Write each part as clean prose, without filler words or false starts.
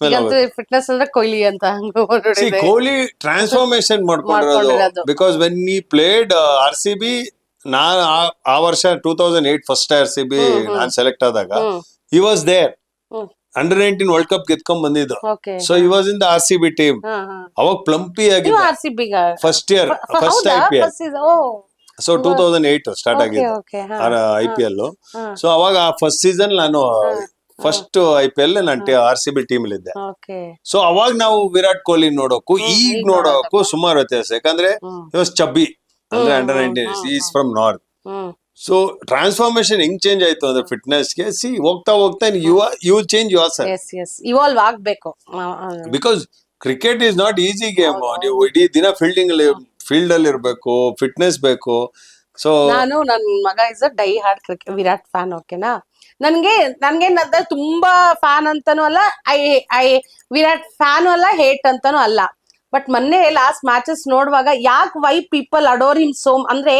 ಈಗಂತೂ ಫಿಟ್ನೆಸ್ ಅಂದ್ರೆ ಕೊಹ್ಲಿ ಅಂತ ಸಿ ಕೊಹ್ಲಿ ಟ್ರಾನ್ಸ್ಫಾರ್ಮೇಶನ್ ಮಾಡ್ಕೊಂಡಿರೋದು ಬಿಕಾಸ್ ವೆನ್ ಈ ಪ್ಲೇಡ್ RCB ನಾನ್ ಆ ವರ್ಷ 2008 ಫಸ್ಟ್ RCB ನಾನ್ ಸೆಲೆಕ್ಟ್ ಆದಾಗ he was there under nineteen world cup ಗೆದ್ಕೊಂಡ್ ಬಂದಿದ್ದು. So he was in the RCB team. ಅವಾಗ ಪ್ಲಂಪಿ ಆಗಿದ್ದ first year first IPL. So 2008 start ಆಗಿದ್ದು IPL. ಸೊ ಅವಾಗ ಆ ಫಸ್ಟ್ ಸೀಸನ್ ನಾನು ಫಸ್ಟ್ IPL ನಾನು RCB ಟೀಮ್ ಇದ್ದೆ. ಸೊ ಅವಾಗ ನಾವು ವಿರಾಟ್ ಕೊಹ್ಲಿ ನೋಡೋಕು ಈಗ ನೋಡೋಕು ಸುಮಾರು ವ್ಯತ್ಯಾಸ. ಯಾಕಂದ್ರೆ ಚಬ್ಬಿ ಅಂದ್ರೆ under nineteen is from north. So transformation ಹೆಂಗ್ ಚೇಂಜ್ ಆಯ್ತು ಅಂದ್ರೆ ಫಿಟ್ನೆಸ್ ಗೆ ಸಿ ಹೋಗ್ತಾ ಹೋಗ್ತಾ you change yourself. Evolve ಆಗ್ಬೇಕು. Because cricket is not easy game. ನೀವು ಇಡೀ ದಿನ ಫೀಲ್ಡ್ ಅಲ್ಲಿ ಇರ್ಬೇಕು, ಫಿಟ್ನೆಸ್ ಬೇಕು. ಸೊ ನಾನು ನನ್ ಮಗ is a dye hard Virat fan. ಓಕೆನಾ, ನನ್ಗೇನಂದ್ರೆ ತುಂಬಾ ಫ್ಯಾನ್ ಅಂತಾನು ಅಲ್ಲ, ಐ ವಿರಾಟ್ ಫ್ಯಾನು ಅಲ್ಲ, ಹೇಟ್ ಅಂತಾನು ಅಲ್ಲ. ಬಟ್ ಮೊನ್ನೆ ಲಾಸ್ಟ್ ಮ್ಯಾಚಸ್ ನೋಡುವಾಗ why people adore him so ಅಂದ್ರೆ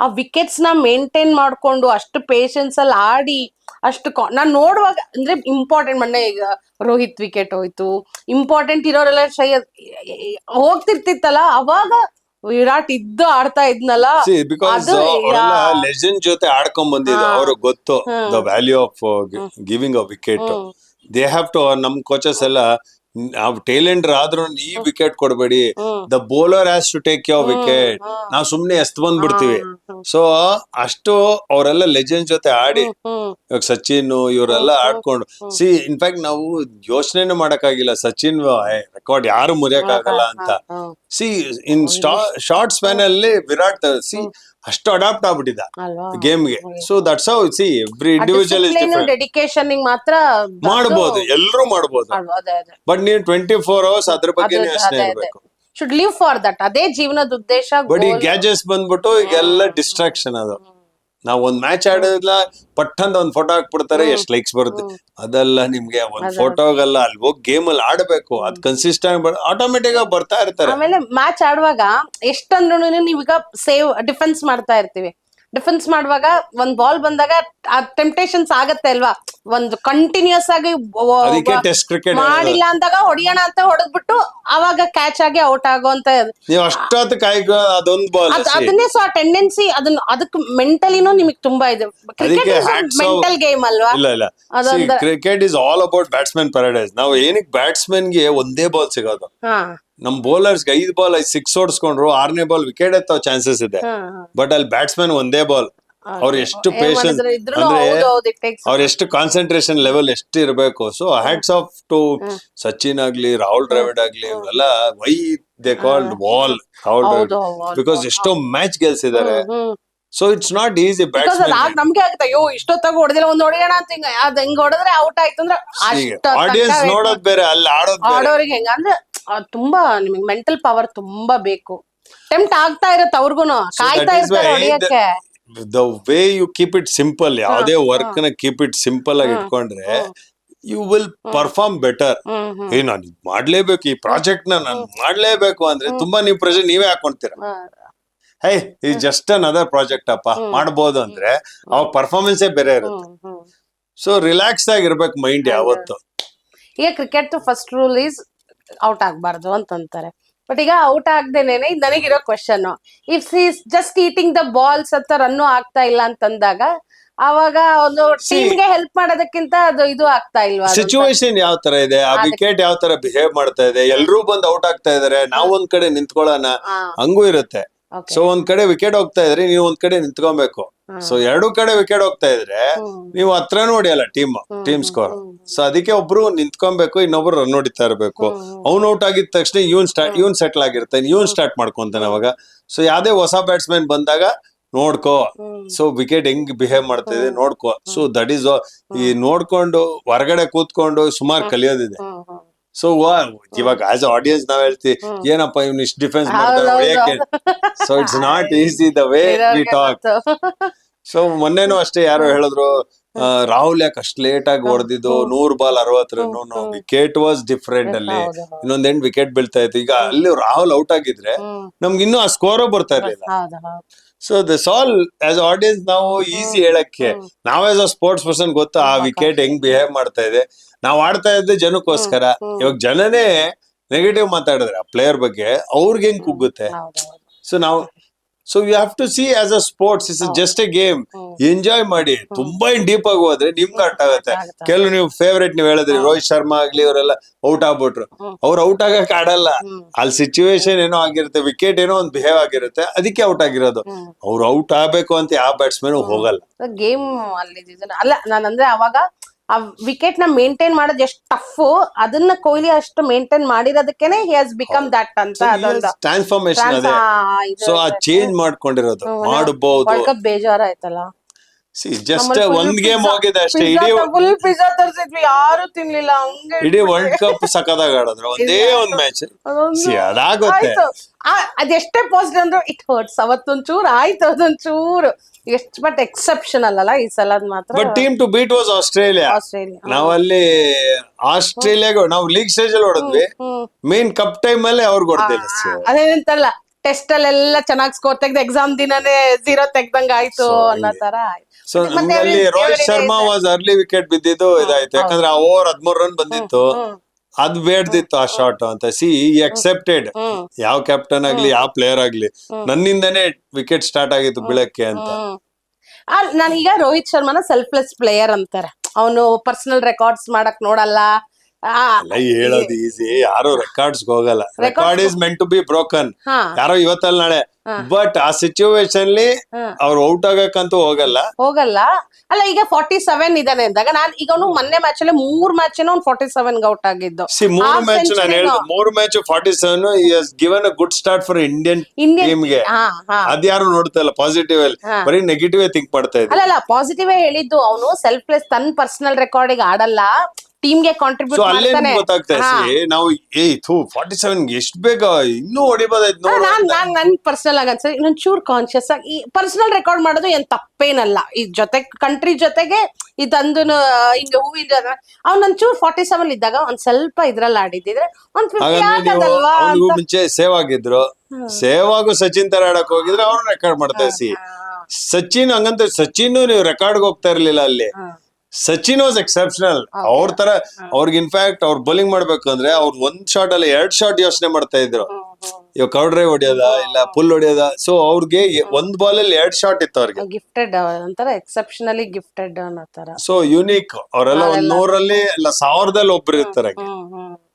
ಆ ವಿಕೆಟ್ಸ್ ನ ಮೇಂಟೈನ್ ಮಾಡ್ಕೊಂಡು ಅಷ್ಟು ಪೇಶನ್ಸ್ ಅಲ್ಲಿ ಆಡಿ ಅಷ್ಟು ನಾನ್ ನೋಡುವಾಗ ಅಂದ್ರೆ ಇಂಪಾರ್ಟೆಂಟ್ ಮೊನ್ನೆ ಈಗ ರೋಹಿತ್ ವಿಕೆಟ್ ಹೋಯ್ತು, ಇಂಪಾರ್ಟೆಂಟ್ ಇರೋರೆಲ್ಲ ಹೋಗ್ತಿರ್ತಿತ್ತಲ್ಲ, ಅವಾಗ ವಿರಾಟ್ ಆಡ್ತಾ ಇದ್ನಲ್ಲ. ಬಿಕಾಸ್ ಲೆಜೆಂಡ್ ಜೊತೆ ಆಡ್ಕೊಂಡ್ ಬಂದಿದ್ದು ಅವ್ರಿಗೆ ಗೊತ್ತು the value of giving a wicket. They have to. ನಮ್ ಕೋಚಸ್ ಎಲ್ಲ ನಾವು ಟೇಲೆಂಟ್ ಆದ್ರೂ ಈ ವಿಕೆಟ್ ಕೊಡ್ಬೇಡಿ, the bowler has to take your wicket. ನಾವು ಸುಮ್ನೆ ಎಸ್ತ್ ಬಂದ್ಬಿಡ್ತೀವಿ. ಸೊ ಅಷ್ಟು ಅವರೆಲ್ಲ ಲೆಜೆಂಡ್ ಜೊತೆ ಆಡಿ, ಇವಾಗ ಸಚಿನ್ ಇವರೆಲ್ಲ ಆಡ್ಕೊಂಡು ಸಿ ಇನ್ಫ್ಯಾಕ್ಟ್ ನಾವು ಯೋಚನೆ ಮಾಡಕ್ಕಾಗಿಲ್ಲ ಸಚಿನ್ ರೆಕಾರ್ಡ್ ಯಾರು ಮುರಿಯಕ್ ಆಗಲ್ಲ ಅಂತ. ಸಿ ಇನ್ ಶಾರ್ಟ್ ಸ್ಪ್ಯಾನ್ ಅಲ್ಲಿ ವಿರಾಟ್ ಸಿ ಅಷ್ಟು ಅಡಾಪ್ಟ್ ಆಗ್ಬಿಟ್ಟಿದ ಗೇಮ್ಗೆ. So that's how see every individual is different. Dedication ಮಾತ್ರ ಮಾಡಬಹುದು, ಎಲ್ಲರೂ ಮಾಡಬಹುದು. ಬಟ್ ನೀವು 24 hours ಅದ್ರ ಬಗ್ಗೆ ಯೋಚನೆ ಇರಬೇಕು. Should live for that. ಅದೇ ಜೀವನದ ಉದ್ದೇಶ. ಬಟ್ ಈ ಗ್ಯಾಜೆಟ್ಸ್ ಬಂದ್ಬಿಟ್ಟು ಈಗೆಲ್ಲ ಡಿಸ್ಟ್ರಾಕ್ಷನ್. ಅದು ನಾವ್ ಒಂದ್ ಮ್ಯಾಚ್ ಆಡೋದಿಲ್ಲ, ಪಟ್ ಅಂತ ಒಂದ್ ಫೋಟೋ ಹಾಕ್ಬಿಡ್ತಾರೆ, ಎಷ್ಟ್ ಲೈಕ್ಸ್ ಬರುತ್ತೆ. ಅದೆಲ್ಲ ನಿಮ್ಗೆ ಒಂದ್ ಫೋಟೋಗಲ್ಲ, ಅಲ್ಲಿ ಹೋಗಿ ಗೇಮ್ ಅಲ್ಲಿ ಆಡ್ಬೇಕು. ಅದ್ ಕನ್ಸಿಸ್ಟೆಂಟ್ ಆಟೋಮೆಟಿಕ್ ಆಗಿ ಬರ್ತಾ ಇರ್ತಾರೆ. ಆಮೇಲೆ ಮ್ಯಾಚ್ ಆಡುವಾಗ ಎಷ್ಟಂದ್ರೂ ನೀವೀಗ ಸೇವ್ ಡಿಫೆನ್ಸ್ ಮಾಡ್ತಾ ಇರ್ತೀವಿ. ಡಿಫೆನ್ಸ್ ಮಾಡುವಾಗ ಒಂದ್ ಬಾಲ್ ಬಂದಾಗ ಆ ಟೆಂಪ್ಟೇಷನ್ಸ್ ಆಗತ್ತೆ ಅಲ್ವಾ, ಒಂದು ಕಂಟಿನ್ಯೂಸ್ ಆಗಿ ಟೆಸ್ಟ್ ಕ್ರಿಕೆಟ್ ಮಾಡಿಲ್ಲ ಅಂದಾಗ ಹೊಡಿಯೋಣ ಅಂತ ಹೊಡೆದ್ಬಿಟ್ಟು ಅವಾಗ ಕ್ಯಾಚ್ ಆಗಿ ಔಟ್ ಆಗೋಂತ ಅದನ್ನೇ. ಸೊ ಆ ಟೆಂಡೆನ್ಸಿ ಅದಕ್ಕೆ ಮೆಂಟಲಿನೂ ನಿಮಗೆ ತುಂಬಾ ಇದೆ. ಕ್ರಿಕೆಟ್ ಮೆಂಟಲ್ ಗೇಮ್ ಅಲ್ವಾ? ಇಲ್ಲ, cricket is all about batsman paradise. ನಾವು ಏನಕ್ಕೆ ಬ್ಯಾಟ್ಸ್ಮನ್ ಗೆ ಒಂದೇ ಬಾಲ್ ಸಿಗೋದು, ನಮ್ ಬೌಲರ್ಸ್ 5 ಬಾಲ್ 6 ಹೊಡ್ಸ್ಕೊಂಡ್ರು 6ನೇ ಬಾಲ್ ವಿಕೆಟ್ ಎತ್ತೋ ಚಾನ್ಸಸ್ ಇದೆ. ಬಟ್ ಅಲ್ಲಿ ಬ್ಯಾಟ್ಸ್ಮನ್ ಒಂದೇ ಬಾಲ್. ಅವ್ರು ಎಷ್ಟು ಪೇಷನ್ಸ್ ಅಂದ್ರೆ ಅವ್ರ ಎಷ್ಟು ಕಾನ್ಸಂಟ್ರೇಷನ್ ಲೆವೆಲ್ ಎಷ್ಟು ಇರಬೇಕು. So hats off to Sachin ಆಗ್ಲಿ, ರಾಹುಲ್ ದ್ರಾವಿಡ್ ಆಗ್ಲಿ, ಇವರೆಲ್ಲ why they called wall Rahul Dravid because ಎಷ್ಟೋ ಮ್ಯಾಚ್ ಗೆಲ್ಸಿದ್ದಾರೆ. So it's not easy. ನಮ್ಗೆ ಆಗುತ್ತೆ, ಅಯ್ಯೋ ಇಷ್ಟೊತ್ತಾಗ ಹೊಡೆದಿಲ್ಲ, ಒಂದ್ ಹೊಡೆಯೋಣ ಅಂತ ಅದ್ ಹೆಂಗ್ ಹೊಡೆದ್ರೆ ಔಟ್ ಆಯ್ತು ಅಂದ್ರೆ ಆಡಿಯನ್ಸ್ ನೋಡೋದ್ ಬೇರೆ, ಅಲ್ಲಿ ಆಡೋರಿಗೆ ಹೆಂಗ ಅಂದ್ರೆ ತುಂಬಾ ನಿಮಗೆ ಮೆಂಟಲ್ ಪವರ್ ತುಂಬಾ ಬೇಕು. ಟೆಂಪ್ಟ್ ಆಗ್ತಾ ಇರತ್ತೆ ಅವ್ರಿಗೂನು, ಕಾಯ್ತಾ ಇರ್ತಾರೆ ಹೊಡೆಯಕ್ಕೆ. The way you keep it simple, ಯಾವ್ದೇ ವರ್ಕ್ ನ ಕೀಪ್ ಇಟ್ ಸಿಂಪಲ್ ಆಗಿ ಇಟ್ಕೊಂಡ್ರೆ ಯು ವಿಲ್ ಪರ್ಫಾರ್ಮ್ ಬೆಟರ್. ನಾನು ಇದು ಮಾಡ್ಲೇಬೇಕು, ಈ ಪ್ರಾಜೆಕ್ಟ್ ನಾನು ಮಾಡ್ಲೇಬೇಕು ಅಂದ್ರೆ ತುಂಬಾ ನೀವು ಪ್ರೆಷರ್ ನೀವೇ ಹಾಕೊಂತೀರ. ಹೇ ಈ ಜಸ್ಟ್ ಅನದರ್ ಪ್ರಾಜೆಕ್ಟ್ ಅಪ್ಪ, ಮಾಡ್ಬೋದು ಅಂದ್ರೆ ಅವಾಗ ಪರ್ಫಾರ್ಮೆನ್ಸೇ ಬೇರೆ ಇರುತ್ತೆ. ಸೊ ರಿಲ್ಯಾಕ್ಸ್ ಆಗಿರ್ಬೇಕು ಮೈಂಡ್ ಯಾವತ್ತು. ಈಗ cricket first rule is out ಆಗ್ಬಾರ್ದು ಅಂತಂತಾರೆ. ಬಟ್ ಈಗ ಔಟ್ ಆಗದೇನೆ ನನಗಿರೋ question, if is just eating the balls ಅಂತ ರನ್ನು ಆಗ್ತಾ ಇಲ್ಲ ಅಂತಂದಾಗ ಅವಾಗ ಒಂದು ಟೀಮ್ಗೆ ಹೆಲ್ಪ್ ಮಾಡೋದಕ್ಕಿಂತ ಅದು ಇದು ಆಗ್ತಾ ಇಲ್ವಾ? ಸಿಚುವೇಶನ್ ಯಾವ ತರ ಇದೆ, ಆ ವಿಕೆಟ್ ಯಾವ ತರ ಬಿಹೇವ್ ಮಾಡ್ತಾ ಇದೆ, ಎಲ್ರೂ ಬಂದು ಔಟ್ ಆಗ್ತಾ ಇದಾರೆ, ನಾವ್ ಒಂದ್ ಕಡೆ ನಿಂತ್ಕೊಳ್ಳೋಣ ಹಂಗೂ ಇರುತ್ತೆ. ಸೊ ಒಂದ್ ಕಡೆ ವಿಕೆಟ್ ಹೋಗ್ತಾ ಇದ್ರೆ ನೀವು ಒಂದ್ ಕಡೆ ನಿಂತ್ಕೊಬೇಕು. ಸೊ ಎರಡು ಕಡೆ ವಿಕೆಟ್ ಹೋಗ್ತಾ ಇದ್ರೆ ನೀವು ಹತ್ರನೂ ಹೊಡಿಯಲ್ಲ ಟೀಮ್ ಸ್ಕೋರ್. ಸೊ ಅದಕ್ಕೆ ಒಬ್ರು ನಿಂತ್ಕೊಬೇಕು, ಇನ್ನೊಬ್ರು ರನ್ ಹೊಡಿತಾ ಇರ್ಬೇಕು. ಅವ್ನ್ ಔಟ್ ಆಗಿದ ತಕ್ಷಣ ಇವನ್ ಸೆಟ್ಲ್ ಆಗಿರ್ತಾನೆ, ಇವನ್ ಸ್ಟಾರ್ಟ್ ಮಾಡ್ಕೊಂತಾನೆ ಅವಾಗ. ಸೊ ಯಾವ್ದೇ ಹೊಸ ಬ್ಯಾಟ್ಸ್ಮನ್ ಬಂದಾಗ ನೋಡ್ಕೋ, ಸೊ ವಿಕೆಟ್ ಹೆಂಗ್ ಬಿಹೇವ್ ಮಾಡ್ತಾ ಇದೆ ನೋಡ್ಕೋ. ಸೊ ದಟ್ ಈಸ್ ಈ ನೋಡ್ಕೊಂಡು ಹೊರಗಡೆ ಕೂತ್ಕೊಂಡು ಸುಮಾರು ಕಲಿಯೋದಿದೆ. ಸೊ ಇವಾಗ ಆಸ್ ಆಡಿಯನ್ಸ್ ನಾವ್ ಹೇಳ್ತೀವಿ, ಏನಪ್ಪ ಇವ್ನು ಇಷ್ಟು ಡಿಫೆನ್ಸ್ ಮಾಡ್ತಾರೆ ಹೊಡೆಯಕ್ಕೆ. So it's not easy the way we talk. So ಮೊನ್ನೆನೂ ಅಷ್ಟೇ ಯಾರೋ ಹೇಳಿದ್ರು, ರಾಹುಲ್ ಯಾಕೆ ಅಷ್ಟು ಲೇಟ್ ಆಗಿ ಹೊಡೆದಿದ್ದು, 100 ball 60 run, wicket was different ಅಲ್ಲಿ. ಇನ್ನೊಂದ್ 8 ವಿಕೆಟ್ ಬೀಳ್ತಾ ಇತ್ತು. ಈಗ ಅಲ್ಲಿ ರಾಹುಲ್ ಔಟ್ ಆಗಿದ್ರೆ ನಮ್ಗೆ ಇನ್ನೂ ಆ ಸ್ಕೋರ್ ಬರ್ತಾ ಇರ್ಲಿಲ್ಲ. So this all as audience ನಾವು ಈಸಿ ಹೇಳಕ್ಕೆ, ನಾವ್ ಆಸ್ ಅ ಸ್ಪೋರ್ಟ್ಸ್ ಪರ್ಸನ್ ಗೊತ್ತು ಆ ವಿಕೆಟ್ ಹೆಂಗ್ ಬಿಹೇವ್ ಮಾಡ್ತಾ ಇದೆ. ನಾವ್ ಆಡ್ತಾ ಇದ್ದೆ ಜನಕ್ಕೋಸ್ಕರ. ಇವಾಗ ಜನನೇ ನೆಗೆಟಿವ್ ಮಾತಾಡಿದ್ರೆ ಆ ಪ್ಲೇಯರ್ ಬಗ್ಗೆ ಅವ್ರಿಗೆ ಹೆಂಗ್ ಕುಗ್ಗುತ್ತೆ. ಸೊ ನಾವು so you have to see as a sports, it's just a game. Enjoy ಮಾಡಿ. ತುಂಬಾ ಡೀಪ್ ಆಗಿ ಹೋದ್ರೆ ನಿಮ್ಗೆ ಅರ್ಥ ಆಗುತ್ತೆ. ಕೆಲವು ನೀವು ಫೇವ್ರೇಟ್ ನೀವ್ ಹೇಳಿದ್ರಿ ರೋಹಿತ್ ಶರ್ಮಾ ಆಗ್ಲಿ ಅವರೆಲ್ಲ ಔಟ್ ಆಗ್ಬಿಟ್ರು. ಅವ್ರು ಔಟ್ ಆಗಕ್ ಆಡಲ್ಲ, ಅಲ್ಲಿ ಸಿಚುವೇಶನ್ ಏನೋ ಆಗಿರುತ್ತೆ, ವಿಕೆಟ್ ಏನೋ ಒಂದ್ ಬಿಹೇವ್ ಆಗಿರುತ್ತೆ, ಅದಕ್ಕೆ ಔಟ್ ಆಗಿರೋದು. ಅವ್ರು ಔಟ್ ಆಗ್ಬೇಕು ಅಂತ ಯಾವ ಬ್ಯಾಟ್ಸ್ಮನ್ ಹೋಗಲ್ಲ. ಗೇಮ್ ಅಲ್ಲಿ ಅಲ್ಲ, ನಾನಂದ್ರೆ ಅವಾಗ ಆ ವಿಕೆಟ್ ನ ಮೇಂಟೈನ್ ಮಾಡೋದು ಎಷ್ಟು ಟಫ್, ಅದನ್ನ ಕೊಹ್ಲಿ ಅಷ್ಟು ಮೇಂಟೈನ್ ಮಾಡಿರೋದಕ್ಕೇನೆ ಹಿ ಹ್ಯಾಸ್ ಬಿಕಮ್ ದಟ್ ಅಂತ. ಅದೊಂದು ಟ್ರಾನ್ಸ್ಫಾರ್ಮೇಶನ್ ಅದೇ. ಸೊ ಆ ಚೇಂಜ್ ಮಾಡ್ಕೊಂಡಿರೋದು ಮಾಡಬಹುದು. ವರ್ಲ್ಡ್ ಕಪ್ ಬೇಜಾರಾಯ್ತಲ್ಲ. ಜಸ್ಟ್ ಒಂದ್ ಗೇಮ್ ಹೋಗಿದೆ ಅಷ್ಟೇ. ಇಡೀ ಫುಲ್ ಪಿಜ್ಜಾ ತರಿಸಿದ್ವಿ, ಯಾರು ತಿನ್ಲಿಲ್ಲ. ಹಂಗೆ ಇಡೀ ವರ್ಲ್ಡ್ ಕಪ್ ಸಖತ್ತಾಗಿ ಆಡಿದ್ರು, ಒಂದೇ ಒಂದ್ ಮ್ಯಾಚ್. ಅದಾಗುತ್ತೆ. ಅದೆಷ್ಟೇ ಪಾಸಿಟಿವ್ ಅಂದ್ರೆ ಇಟ್ ಹರ್ಟ್ಸ್. ಅವತ್ತೊಂಚೂರು ಆಯ್ತು, ಅದೊಂಚೂರು ಎಷ್ಟು, ಬಟ್ ಎಕ್ಸೆಪ್ಷನಲ್ ಅಲ್ಲ ಈ ಸಲ ಮಾತ್ರ. But team to beat was Australia. ನಾವಲ್ಲಿ ಆಸ್ಟ್ರೇಲಿಯಾಗ ನಾವು ಲೀಗ್ ಸ್ಟೇಜ್ ಅಲ್ಲಿ ಹೊಡೆದ್ವಿ, ಮೇನ್ ಕಪ್ ಟೈಮ್ ಅಲ್ಲಿ ಅವ್ರಿಗೆ ಹೊಡೆದಿಲ್ಲ. ಅದೇನಂತಲ್ಲ, ಟೆಸ್ಟ್ ಅಲ್ಲೆಲ್ಲ ಚೆನ್ನಾಗಿ ಸ್ಕೋರ್ ತೆಗ್ದು ಎಕ್ಸಾಮ್ ದಿನನೇ 0 ತೆಗ್ದಂಗ ಆಯ್ತು ಅನ್ನೋ ತರ ಆಯ್ತು. ಸೊ ನಮ್ಮಲ್ಲಿ Rohit Sharma was early wicket ಬಿದ್ದಿದ್ದು ಇದಾಯ್ತು, ಯಾಕಂದ್ರೆ ಆ ಓವರ್ 13 ರನ್ ಬಂದಿತ್ತು, ಅದ್ ಬೇಡ್ದಿತ್ತು ಆ ಶಾಟ್ ಅಂತ. ಸಿ ಎಕ್ಸೆಪ್ಟೆಡ್, ಯಾವ ಕ್ಯಾಪ್ಟನ್ ಆಗ್ಲಿ ಯಾವ ಪ್ಲೇಯರ್ ಆಗ್ಲಿ, ನನ್ನಿಂದನೇ ವಿಕೆಟ್ ಸ್ಟಾರ್ಟ್ ಆಗಿತ್ತು ಬೀಳಕ್ಕೆ ಅಂತ. ನಾನೀಗ ರೋಹಿತ್ ಶರ್ಮಾನ ಸೆಲ್ಫ್ಲೆಸ್ ಪ್ಲೇಯರ್ ಅಂತಾರೆ. ಅವನು ಪರ್ಸನಲ್ ರೆಕಾರ್ಡ್ಸ್ ಮಾಡಕ್ ನೋಡಲ್ಲ. ಹೇಳೋದು ಈಸಿ, ಯಾರು ರೆಕಾರ್ಡ್ಸ್ ಹೋಗಲ್ಲ. Record is meant to be broken. ಯಾರೋ ಇವತ್ತಲ್ಲ ನಾಳೆ, ಬಟ್ ಆ ಸಿಚುವೇಶನ್ ಅವ್ರು ಔಟ್ ಆಗಕ್ಕಂತೂ ಹೋಗಲ್ಲ. ಅಲ್ಲ, ಈಗ 47 ಇದಾನೆ ಅಂದಾಗ, ನಾನ್ ಈಗ ಅವನು ಮೊನ್ನೆ ಮ್ಯಾಚ್ ಅಲ್ಲಿ 3 ಮ್ಯಾಚ್ ಅವ್ನು 47 ಔಟ್ ಆಗಿದ್ದು. 3 ಮ್ಯಾಚ್ ನಾನು ಹೇಳಿದ್ದು, 3 match 47. he has given a good start for Indian team ಗೆ. ಅದ್ಯಾರು ನೋಡ್ತಾ ಇಲ್ಲ ಪಾಸಿಟಿವ್ ಅಲ್ಲಿ, ಬರೀ ನೆಗೆಟಿವ್ ಥಿಂಕ್ ಮಾಡ್ತಾ ಇದ್ದಾರೆ. ಅಲ್ಲ, ಪಾಸಿಟಿವ್ ಹೇಳಿದ್ದು. ಅವನು ಸೆಲ್ಫ್ಲೆಸ್, ತನ್ನ ಪರ್ಸನಲ್ ರೆಕಾರ್ಡ್ ಆಡಲ್ಲ, ಟೀಮ್ ಗೆ ಕಾಂಟ್ರಿಬ್ಯೂಟ್ ಮಾಡ್ತಾನೆ. ಗೊತ್ತಾಗ್ತಾ ಇದೆ ನಾವು 47 ಎಷ್ಟು ಬೇಗ ಇನ್ನೂ ಹೊಡಿಬೋದಾಯ್ತು. ನನ್ ಪರ್ಸನಲ್ ಆಗಿ ಅನ್ಸ, ಇನ್ನೊಂದ್ ಚೂರ್ ಕಾನ್ಶಿಯಸ್ ಆಗಿ ಈ ರೆಕಾರ್ಡ್ ಮಾಡೋದು ಏನ್ ತಪ್ಪೇನಲ್ಲ. ಈ ಜೊತೆ ಕಂಟ್ರಿ ಜೊತೆಗೆ ಇದಂದು ಹಿಂಗ ಹೂವಿನ ಅವ್ನೊಂಚೂರ್ 47 ಇದ್ದಾಗ ಒಂದ್ ಸ್ವಲ್ಪ ಇದ್ರಲ್ಲಿ ಆಡಿದ್ರೆ ಒಂದ್ 50 ಆಗದಲ್ವಾ. ಮುಂಚೆ ಸೇವ್ ಆಗಿದ್ರು, ಸೇವ್ ಆಗು ಸಚಿನ್ ತರ ಆಡಕ್ ಹೋಗಿದ್ರೆ ಅವ್ರು ರೆಕಾರ್ಡ್ ಮಾಡ್ತಾ ಇಸಿ. ಸಚಿನ್ ಹಂಗಂತ ಸಚಿನ್ ನೀವು ರೆಕಾರ್ಡ್ ಹೋಗ್ತಾ ಇರ್ಲಿಲ್ಲ ಅಲ್ಲಿ. Sachin was exceptional. ಅವ್ರ ತರ ಅವ್ರಿಗೆ ಇನ್ಫ್ಯಾಕ್ಟ್ ಅವ್ರು ಬೌಲಿಂಗ್ ಮಾಡ್ಬೇಕು ಅಂದ್ರೆ ಅವ್ರು ಒಂದ್ ಶಾಟ್ ಅಲ್ಲಿ 2 ಶಾಟ್ ಯೋಚನೆ ಮಾಡ್ತಾ ಇದ್ರು. ಇವಾಗ ಕೌ ಡ್ರೈವ್ ಹೊಡಿಯೋದ ಇಲ್ಲ ಪುಲ್ ಹೊಡಿಯೋದ. ಸೊ ಅವ್ರಿಗೆ ಒಂದ್ ಬಾಲ್ ಅಲ್ಲಿ 2 ಶಾಟ್ ಇತ್ತು ಅವ್ರಿಗೆ. ಗಿಫ್ಟೆಡ್ ಒಂಥರ ಎಕ್ಸೆಪ್ಷನಲಿ ಗಿಫ್ಟೆಡ್ ಅನ್ನೋ ತರ. So unique. ಅವರೆಲ್ಲ ಒಂದ್ 100ರಲ್ಲಿ ಇಲ್ಲ 1000ದಲ್ಲಿ ಒಬ್ರು ಇರ್ತಾರೆ.